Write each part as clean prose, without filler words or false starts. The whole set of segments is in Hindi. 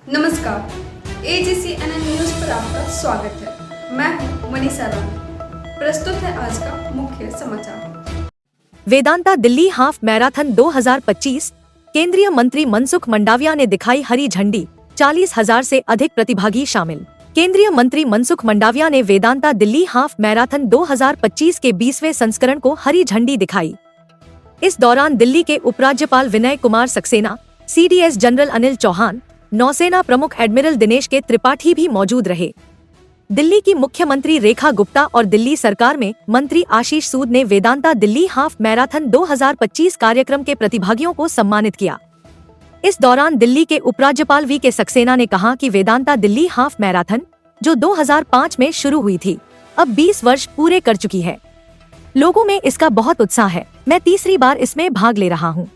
नमस्कार, AGCNN न्यूज पर आपका स्वागत है। मैं हूं मनीषा राम। प्रस्तुत है आज का मुख्य समाचार। वेदांता दिल्ली हाफ मैराथन 2025, केंद्रीय मंत्री मनसुख मंडाविया ने दिखाई हरी झंडी, 40,000 से अधिक प्रतिभागी शामिल। केंद्रीय मंत्री मनसुख मंडाविया ने वेदांता दिल्ली हाफ मैराथन 2025 के 20वें संस्करण को हरी झंडी दिखाई। इस दौरान दिल्ली के उपराज्यपाल विनय कुमार सक्सेना, CDS जनरल अनिल चौहान, नौसेना प्रमुख एडमिरल दिनेश के त्रिपाठी भी मौजूद रहे। दिल्ली की मुख्यमंत्री रेखा गुप्ता और दिल्ली सरकार में मंत्री आशीष सूद ने वेदांता दिल्ली हाफ मैराथन 2025 कार्यक्रम के प्रतिभागियों को सम्मानित किया। इस दौरान दिल्ली के उपराज्यपाल VK सक्सेना ने कहा कि वेदांता दिल्ली हाफ मैराथन, जो 2005 में शुरू हुई थी, अब 20 वर्ष पूरे कर चुकी है। लोगों में इसका बहुत उत्साह है। मैं तीसरी बार इसमें भाग ले रहा हूँ।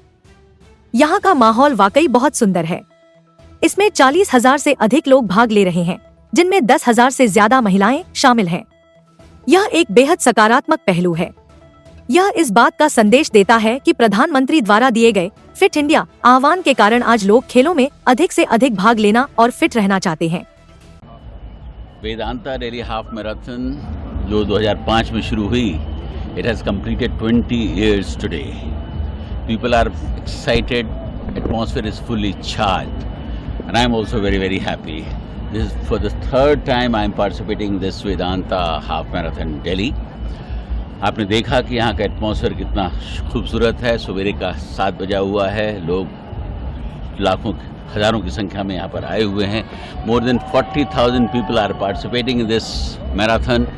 यहाँ का माहौल वाकई बहुत सुंदर है। इसमें 40,000 से अधिक लोग भाग ले रहे हैं, जिनमें 10,000 से ज्यादा महिलाएं शामिल हैं। यह एक बेहद सकारात्मक पहलू है। यह इस बात का संदेश देता है कि प्रधानमंत्री द्वारा दिए गए फिट इंडिया आह्वान के कारण आज लोग खेलों में अधिक से अधिक भाग लेना और फिट रहना चाहते हैं। वेदांता दिल्ली हाफ मैराथन जो 2005 में शुरू हुई, it has completed 20 years today. People are excited, atmosphere is fully charged. And I am also very happy. This is for the third time I am participating in this Vedanta Half Marathon Delhi. आपने देखा कि यहाँ का एटमॉस्फेयर कितना खूबसूरत है। सवेरे का 7 बजा हुआ है। लोग लाखों हजारों की संख्या में यहाँ पर आए हुए हैं। More than 40,000 people are participating in this marathon.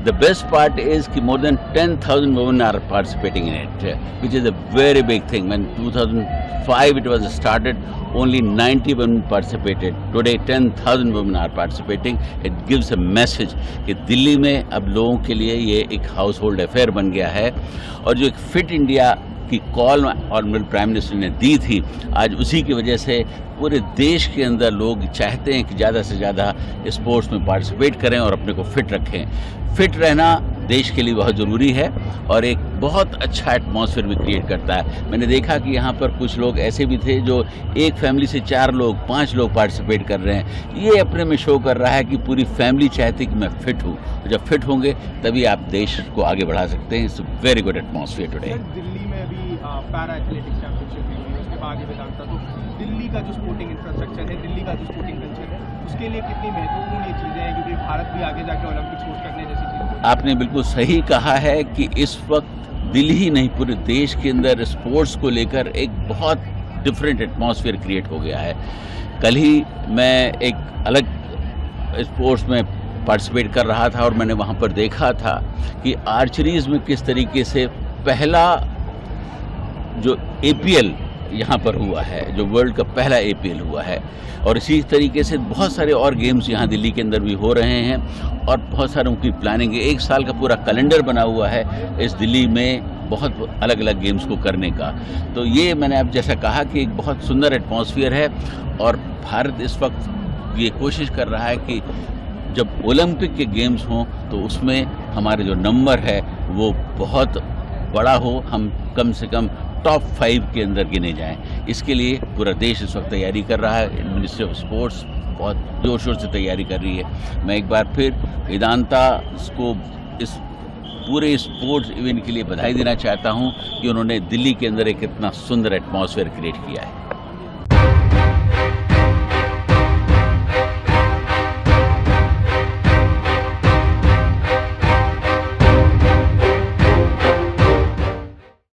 The best part is कि more than 10,000 women are participating in it, which is a very big thing. When 2005 it was started, only 90 women participated. Today 10,000 women are participating. It gives a message कि दिल्ली में अब लोगों के लिए ये एक हाउस होल्ड अफेयर बन गया है। और जो एक फिट इंडिया की कॉल ऑनरेबल प्राइम मिनिस्टर ने दी थी, आज उसी की वजह से पूरे देश के अंदर लोग चाहते हैं कि ज़्यादा से ज़्यादा स्पोर्ट्स में पार्टिसिपेट करें और अपने को फिट रखें। फिट रहना देश के लिए बहुत ज़रूरी है और एक बहुत अच्छा एटमॉस्फेयर भी क्रिएट करता है। मैंने देखा कि यहाँ पर कुछ लोग ऐसे भी थे जो एक फैमिली से 4 लोग 5 लोग पार्टिसिपेट कर रहे हैं। ये अपने में शो कर रहा है कि पूरी फैमिली चाहती है कि मैं फिट हूँ। जब फिट होंगे तभी आप देश को आगे बढ़ा सकते हैं। It's very good atmosphere today. Delhi में अभी पैरा एथलेटिक्स चैंपियनशिप हुई है, उसके बाद ये वेदांता, तो दिल्ली का जो स्पोर्टिंग इंफ्रास्ट्रक्चर है, दिल्ली का जो स्पोर्टिंग कल्चर है, उसके लिए कितनी महत्वपूर्ण ये चीज़ें हैं, क्योंकि भारत भी आगे जाके ओलंपिक्स होस्ट करने जैसी चीज़ें। आपने बिल्कुल सही कहा है कि इस वक्त दिल्ली ही नहीं पूरे देश के अंदर स्पोर्ट्स को लेकर एक बहुत डिफरेंट एटमॉस्फेयर क्रिएट हो गया है। कल ही मैं एक अलग स्पोर्ट्स में पार्टिसिपेट कर रहा था और मैंने वहाँ पर देखा था कि आर्चरीज में किस तरीके से पहला जो APL यहाँ पर हुआ है, जो वर्ल्ड का पहला APL हुआ है। और इसी तरीके से बहुत सारे और गेम्स यहाँ दिल्ली के अंदर भी हो रहे हैं और बहुत सारे उनकी प्लानिंग है। 1 साल का पूरा कैलेंडर बना हुआ है इस दिल्ली में बहुत अलग अलग गेम्स को करने का। तो ये मैंने अब जैसा कहा कि एक बहुत सुंदर एटमॉस्फेयर है और भारत इस वक्त ये कोशिश कर रहा है कि जब ओलंपिक के गेम्स हों तो उसमें हमारे जो नंबर है वो बहुत बड़ा हो, हम कम से कम टॉप 5 के अंदर गिने जाएं। इसके लिए पूरा देश इस वक्त तैयारी कर रहा है। मिनिस्ट्री ऑफ स्पोर्ट्स बहुत जोर शोर से तैयारी कर रही है। मैं एक बार फिर वेदांता को इस पूरे स्पोर्ट्स इवेंट के लिए बधाई देना चाहता हूं कि उन्होंने दिल्ली के अंदर एक इतना सुंदर एटमॉस्फेयर क्रिएट किया है।